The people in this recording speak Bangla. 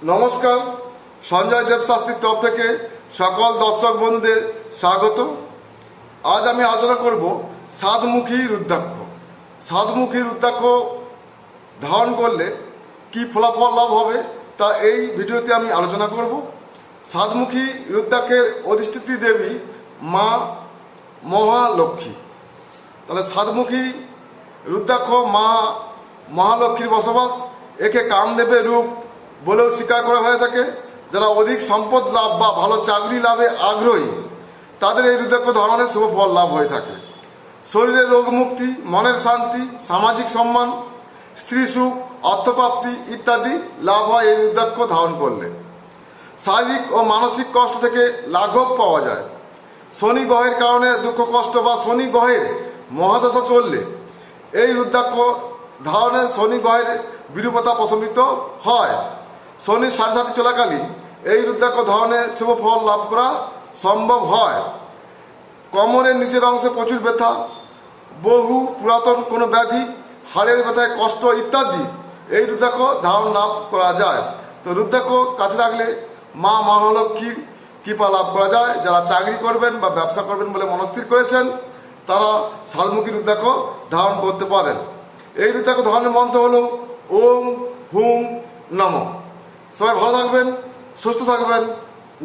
নমস্কার, সঞ্জয় দেব শাস্ত্রীর তরফ থেকে সকল দর্শক বন্ধুদের স্বাগত। আজ আমি আলোচনা করব সাতমুখী রুদ্রাক্ষ। সাতমুখী রুদ্রাক্ষ ধারণ করলে কি ফলাফল লাভ হবে তা এই ভিডিওতে আমি আলোচনা করব। সাতমুখী রুদ্রাক্ষের অধিষ্ঠিত দেবী মা মহালক্ষ্মী। তাহলে সাতমুখী রুদ্রাক্ষ মা মহালক্ষ্মীর বসবাস। একে কামদেবের রূপ বলেও স্বীকার করা হয়ে থাকে। যারা অধিক সম্পদ লাভ বা ভালো চাকরি লাভে আগ্রহী তাদের এই রুদ্রাক্ষ ধারণের শুভ ফল লাভ হয়ে থাকে। শরীরের রোগ মুক্তি, মনের শান্তি, সামাজিক সম্মান, স্ত্রী সুখ, অর্থপ্রাপ্তি ইত্যাদি লাভ হয় এই রুদ্রাক্ষ ধারণ করলে। শারীরিক ও মানসিক কষ্ট থেকে লাঘব পাওয়া যায়। শনি গ্রহের কারণে দুঃখ কষ্ট বা শনি গ্রহের মহাদশা চললে এই রুদ্রাক্ষ ধারণে শনি গ্রহের বিরূপতা প্রশমিত হয়। শনি সাড়ে সাথে চলাকালীন এই রুদ্রাক্ষ ধারণে শুভ ফল লাভ করা সম্ভব হয়। কোমরের নিচের অংশে প্রচুর ব্যথা, বহু পুরাতন কোনো ব্যাধি, হাড়ের ব্যথায় কষ্ট ইত্যাদি এই রুদ্রাক্ষ ধারণ লাভ করা যায়। তো রুদ্রাক্ষ কাছে রাখলে মা মহালক্ষ্মীর কৃপা লাভ করা যায়। যারা চাকরি করবেন বা ব্যবসা করবেন বলে মনস্থির করেছেন তারা সাতমুখী রুদ্রাক্ষ ধারণ করতে পারেন। এই রুদ্রাক্ষ ধারণের মন্ত্র হলো ওম হুম নমঃ। সবাই ভালো থাকবেন, সুস্থ থাকবেন।